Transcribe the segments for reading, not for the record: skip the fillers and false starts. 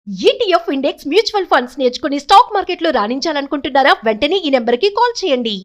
ETF index mutual funds నేర్చుకుని stock మార్కెట్లో రాణించాలనుకుంటున్నారా? వెంటనే ఈ నెంబర్కి కాల్ చేయండి.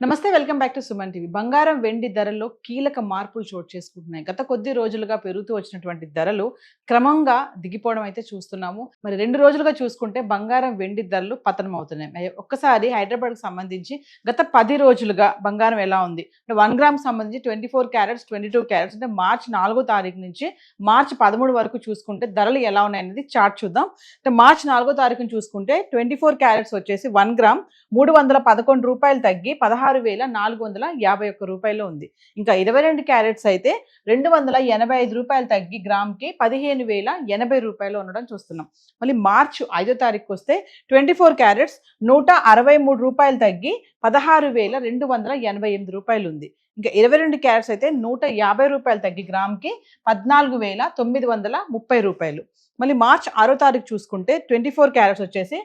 నమస్తే, welcome back to Suman TV. బంగారం వెండి ధరల్లో కీలక మార్పులు చోటు చేసుకుంటున్నాయి. గత కొద్ది రోజులుగా పెరుగుతూ వచ్చినటువంటి ధరలు క్రమంగా దిగిపోవడం అయితే చూస్తున్నాము. మరి 2 రోజులుగా చూసుకుంటే బంగారం వెండి ధరలు పతనం అవుతున్నాయి. ఒక్కసారి హైదరాబాద్కి సంబంధించి గత 10 రోజులుగా బంగారం ఎలా ఉంది, 1 గ్రామ్ సంబంధించి 24 క్యారెట్స్ 22 క్యారెట్స్ అంటే మార్చి 4వ తారీఖు నుంచి మార్చి 13 వరకు చూసుకుంటే ధరలు ఎలా ఉన్నాయనేది చార్ట్ చూద్దాం. అంటే మార్చి 4వ తారీఖును చూసుకుంటే 24 క్యారెట్స్ వచ్చేసి 1 గ్రామ్ 311 రూపాయలు తగ్గి 16,451 రూపాయలు ఉంది. ఇంకా 22 క్యారెట్స్ అయితే 285 రూపాయలు తగ్గి గ్రామ్కి 15,080 రూపాయలు ఉండడం చూస్తున్నాం. మళ్ళీ మార్చి 5వ తారీఖుకి వస్తే 24 క్యారెట్స్ 163 రూపాయలు తగ్గి 16,288 రూపాయలు ఉంది. ఇంకా 22 క్యారెట్స్ అయితే 150 రూపాయలు తగ్గి గ్రామ్కి 14,930 రూపాయలు. మళ్ళీ మార్చ్ 6వ తారీఖు చూసుకుంటే 24 క్యారెట్స్ వచ్చేసి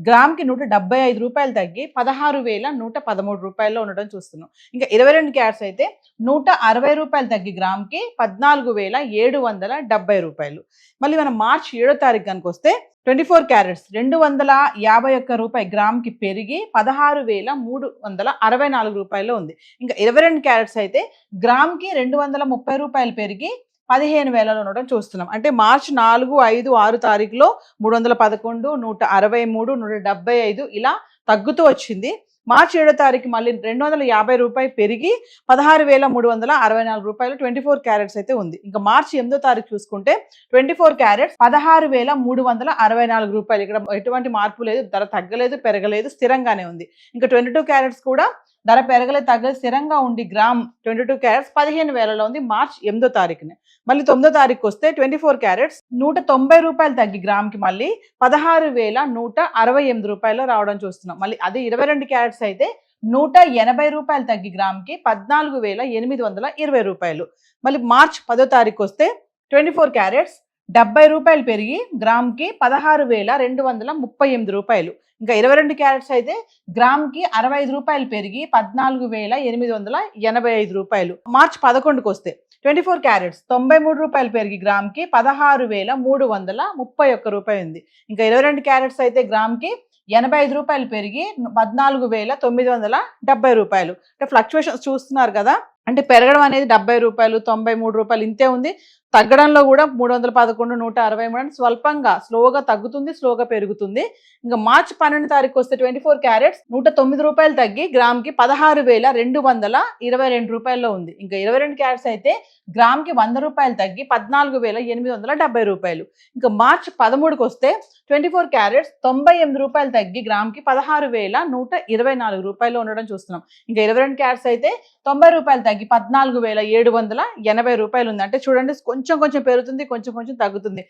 గ్రామ్కి 175 రూపాయలు తగ్గి 16,113 రూపాయల్లో ఉండడం చూస్తున్నాం. ఇంకా 22 క్యారెట్స్ అయితే 160 రూపాయలు తగ్గి గ్రామ్కి 14,770 రూపాయలు. మళ్ళీ మనం మార్చ్ 7వ తారీఖు కనుక వస్తే 24 క్యారెట్స్ 251 రూపాయి గ్రామ్కి పెరిగి 16,364 రూపాయలు ఉంది. ఇంకా 22 క్యారెట్స్ అయితే గ్రామ్కి 230 రూపాయలు పెరిగి 15,000లో ఉండడం చూస్తున్నాం. అంటే మార్చి 4, 5, 6 తారీఖులో 311, 163, 175 ఇలా తగ్గుతూ వచ్చింది. మార్చి 7వ తారీఖు మళ్ళీ 250 రూపాయలు పెరిగి 16,364 రూపాయలు 24 క్యారెట్స్ అయితే ఉంది. ఇంకా మార్చి 8వ తారీఖు చూసుకుంటే 24 క్యారెట్స్ 16,364 రూపాయలు. ఇక్కడ ఎటువంటి మార్పు లేదు, ధర తగ్గలేదు పెరగలేదు, స్థిరంగానే ఉంది. ఇంకా 22 క్యారెట్స్ కూడా ధర పెరగలేదు తగ్గలేదు, స్థిరంగా ఉండి గ్రామ్ 22 క్యారెట్స్ 15,000లో ఉంది మార్చి 8వ తారీఖుని. మళ్ళీ 9వ తారీఖు వస్తే 24 క్యారెట్స్ 190 రూపాయలు తగ్గి గ్రామ్కి మళ్ళీ 16,168 రూపాయలు రావడం చూస్తున్నాం. మళ్ళీ అదే 22 క్యారెట్స్ అయితే 180 రూపాయలు తగ్గి గ్రామ్కి 14,820 రూపాయలు. మళ్ళీ మార్చ్ 10వ తారీఖు వస్తే 24 క్యారెట్స్ 70 రూపాయలు పెరిగి గ్రామ్కి 16,238 రూపాయలు. ఇంకా 22 క్యారెట్స్ అయితే గ్రామ్కి 65 రూపాయలు పెరిగి 14,885 రూపాయలు. మార్చ్ 11కి వస్తే 24 క్యారెట్స్ 93 రూపాయలు పెరిగి గ్రామ్కి 16,331 రూపాయలు ఉంది. ఇంకా 22 క్యారెట్స్ అయితే గ్రామ్కి 85 రూపాయలు పెరిగి 14,970 రూపాయలు. అంటే ఫ్లక్చువేషన్స్ చూస్తున్నారు కదా, అంటే పెరగడం అనేది 70 రూపాయలు 93 రూపాయలు ఇంతే ఉంది. తగ్గడంలో కూడా 311, 163 అంటే స్వల్పంగా స్లోగా తగ్గుతుంది, స్లోగా పెరుగుతుంది. ఇంకా మార్చి 12 తారీఖు వస్తే 24 క్యారెట్స్ 109 రూపాయలు తగ్గి గ్రామ్కి 16,222 రూపాయల్లో ఉంది. ఇంకా 22 క్యారెట్స్ అయితే గ్రామ్కి 100 రూపాయలు తగ్గి 14,870 రూపాయలు. ఇంకా మార్చి 13కి వస్తే 24 క్యారెట్స్ 98 రూపాయలు తగ్గి గ్రామ్కి 16,124 రూపాయలు ఉండడం చూస్తున్నాం. ఇంకా 22 క్యారెట్స్ అయితే 90 రూపాయలు తగ్గి 14,780 రూపాయలు ఉంది. అంటే చూడండి, కొంచెం పెరుగుతుంది, కొంచెం తగ్గుతుంది.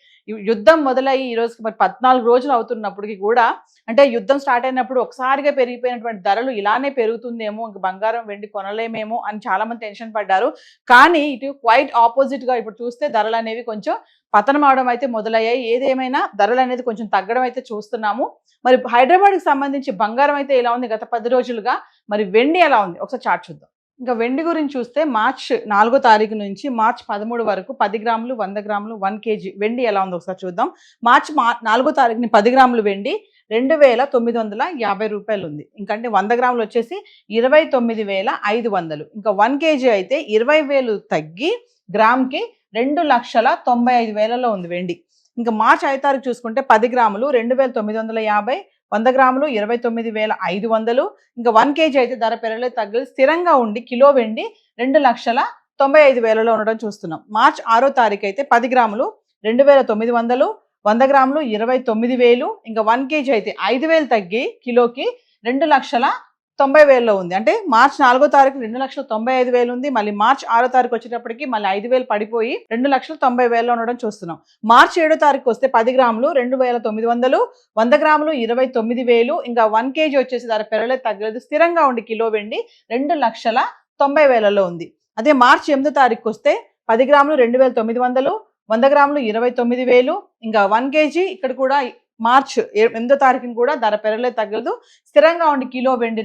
యుద్ధం మొదలయ్యి ఈ రోజుకి మరి 14 రోజులు అవుతున్నప్పటికీ కూడా, అంటే యుద్ధం స్టార్ట్ అయినప్పుడు ఒకసారిగా పెరిగిపోయినటువంటి ధరలు ఇలానే పెరుగుతుందేమో, ఇంక బంగారం వెండి కొనలేమేమో అని చాలా మంది టెన్షన్ పడ్డారు. కానీ ఇటు క్వైట్ ఆపోజిట్ గా ఇప్పుడు చూస్తే ధరలు అనేవి కొంచెం పతనం అవడం అయితే మొదలయ్యాయి. ఏదేమైనా ధరలు అనేది కొంచెం తగ్గడం అయితే చూస్తున్నాము. మరి హైదరాబాద్కి సంబంధించి బంగారం అయితే ఎలా ఉంది గత 10 రోజులుగా, మరి వెండి ఎలా ఉంది ఒకసారి చార్ట్ చూద్దాం. ఇంకా వెండి గురించి చూస్తే మార్చ్ 4వ తారీఖు నుంచి మార్చ్ 13 వరకు 10 గ్రాములు 100 గ్రాములు 1 కేజీ వెండి ఎలా ఉందో ఒకసారి చూద్దాం. మార్చ్ 4వ తారీఖుని 10 గ్రాములు వెండి 2,950 రూపాయలు ఉంది. ఇంకంటే 100 గ్రాములు వచ్చేసి 29,500. ఇంకా 1 కేజీ అయితే 20,000 తగ్గి గ్రామ్కి 2,95,000లో ఉంది వెండి. ఇంకా మార్చ్ 5వ తారీఖు చూసుకుంటే 10 గ్రాములు 2,950, 100 గ్రాములు 29,500. ఇంకా 1 కేజీ అయితే ధర పెరగలేదు తగ్గలేదు, స్థిరంగా ఉండి కిలో వెండి 2,95,000లో ఉండడం చూస్తున్నాం. మార్చ్ 6వ తారీఖు అయితే 10 గ్రాములు 2,900, 100 గ్రాములు 29,000. ఇంకా 1 కేజీ అయితే 5,000 తగ్గి కిలోకి 2,90,000లో ఉంది. అంటే మార్చ్ 4వ తారీఖు 2,95,000 ఉంది. మళ్ళీ మార్చ్ 6వ తారీఖు వచ్చేటప్పటికి మళ్ళీ 5,000 పడిపోయి 2,90,000లో ఉండడం చూస్తున్నాం. మార్చ్ 7వ తారీఖు వస్తే 10 గ్రాములు 2,900, 100 గ్రాములు 29,000. ఇంకా 1 కేజీ వచ్చేసి ధర పెరగలేదు తగ్గలేదు, స్థిరంగా ఉండి కిలో వెండి 2,90,000లో ఉంది. అదే మార్చ్ 8వ తారీఖు వస్తే 10 గ్రాములు 2,900, 100 గ్రాములు 29,000. ఇంకా 1 కేజీ ఇక్కడ కూడా మార్చ్ 8వ తారీఖున కూడా ధర పెరగలేదు తగ్గలేదు, స్థిరంగా ఉండి కిలో వెండి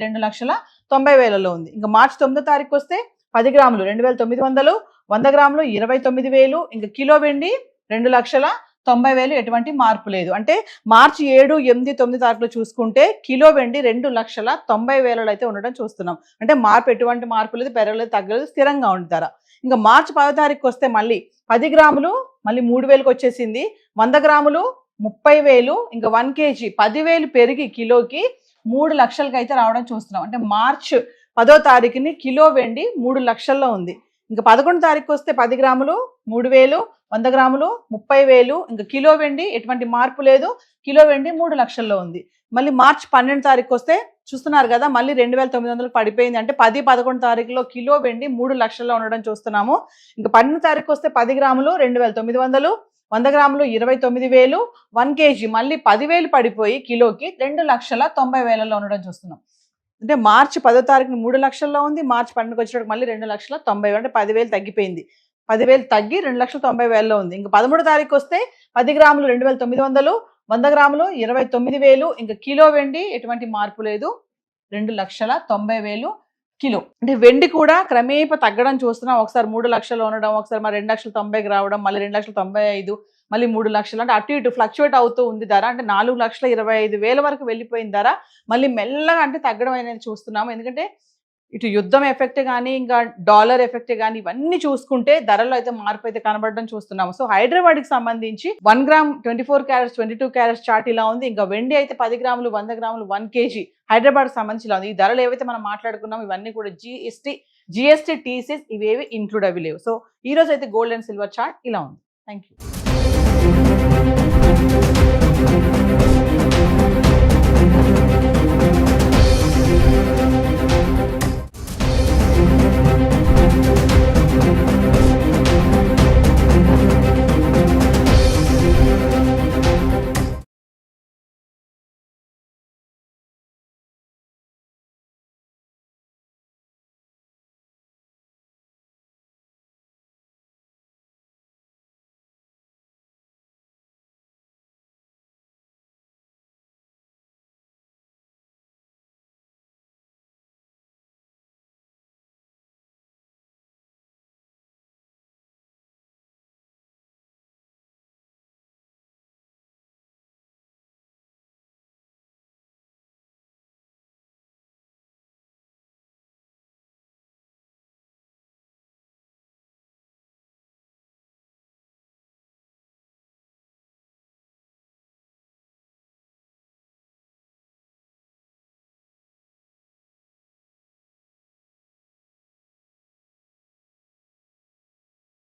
90,000లో ఉంది. ఇంకా మార్చి 9వ తారీఖు వస్తే 10 గ్రాములు 2,900, 100 గ్రాములు 29,000, ఇంకా కిలో వెండి 2,90,000, ఎటువంటి మార్పు లేదు. అంటే మార్చి 7, 8, 9 తారీఖులో చూసుకుంటే కిలో వెండి 2,90,000 అయితే ఉండడం చూస్తున్నాం. అంటే ఎటువంటి మార్పు లేదు, పెరగలేదు, తగ్గలేదు, స్థిరంగా ఉంటారా. ఇంకా మార్చి 10వ తారీఖు వస్తే మళ్ళీ 10 గ్రాములు మళ్ళీ 3,000కి వచ్చేసింది, 100 గ్రాములు 30,000, ఇంకా 1 kg 10,000 పెరిగి కిలోకి 3 లక్షలకి అయితే రావడం చూస్తున్నాం. అంటే మార్చి 10వ తారీఖుని కిలో వెండి 3 లక్షల్లో ఉంది. ఇంకా 11వ తారీఖు వస్తే 10 గ్రాములు 3,000, 100 గ్రాములు 30,000, ఇంకా కిలో వెండి ఎటువంటి మార్పు లేదు, కిలో వెండి 3 లక్షల్లో ఉంది. మళ్ళీ మార్చి 12వ తారీఖు వస్తే చూస్తున్నారు కదా, మళ్ళీ 2,900 పడిపోయింది. అంటే 10, 11 తారీఖులో కిలో వెండి 3 లక్షల్లో ఉండడం చూస్తున్నాము. ఇంకా 12వ తారీఖు వస్తే 10 గ్రాములు 2,900, 100 గ్రాములు 29,000, 1 kg మళ్ళీ 10,000 పడిపోయి కిలోకి 2,90,000లో ఉండడం చూస్తున్నాం. అంటే మార్చి 10వ తారీఖున 3 లక్షల్లో ఉంది, మార్చి 12కి వచ్చేటప్పుడు మళ్ళీ 2,90,000, అంటే 10,000 తగ్గిపోయింది. 10,000 తగ్గి 2,90,000లో ఉంది. ఇంకా 13వ తారీఖు వస్తే 10 గ్రాములు 2,900, 100 గ్రాములు 29,000, ఇంకా కిలో వెండి ఎటువంటి మార్పు లేదు, 2,90,000 కిలో. అంటే వెండి కూడా క్రమేప తగ్గడం చూస్తున్నాం. ఒకసారి 3 లక్షలు ఉండడం, ఒకసారి మరి 2,90,000కి రావడం, మళ్ళీ 2,95,000, మళ్ళీ 3 లక్షలు, అంటే అటు ఇటు ఫ్లక్చువేట్ అవుతూ ఉంది ధర. అంటే 4,25,000 వరకు వెళ్ళిపోయిన ధర మళ్ళీ మెల్లగా అంటే తగ్గడం అనేది చూస్తున్నాము. ఎందుకంటే ఇటు యుద్ధం ఎఫెక్ట్ కానీ, ఇంకా డాలర్ ఎఫెక్ట్ కానీ, ఇవన్నీ చూసుకుంటే ధరలో అయితే మార్పు అయితే కనబడడం చూస్తున్నాము. సో హైదరాబాద్కి సంబంధించి 1 గ్రామ్ 24 క్యారెట్స్ 22 క్యారెట్స్ చార్ట్ ఇలా ఉంది. ఇంకా వెండి అయితే 10 గ్రాములు 100 గ్రాములు 1 kg హైదరాబాద్ సంబంధించి ఇలా ఉంది. ఈ ధరలు ఏవైతే మనం మాట్లాడుకున్నాం ఇవన్నీ కూడా జిఎస్టీ టీసీస్ ఇవేవి ఇంక్లూడ్ అవి లేవు. సో ఈ రోజు అయితే గోల్డ్ అండ్ సిల్వర్ చార్ట్ ఇలా ఉంది. Thank you.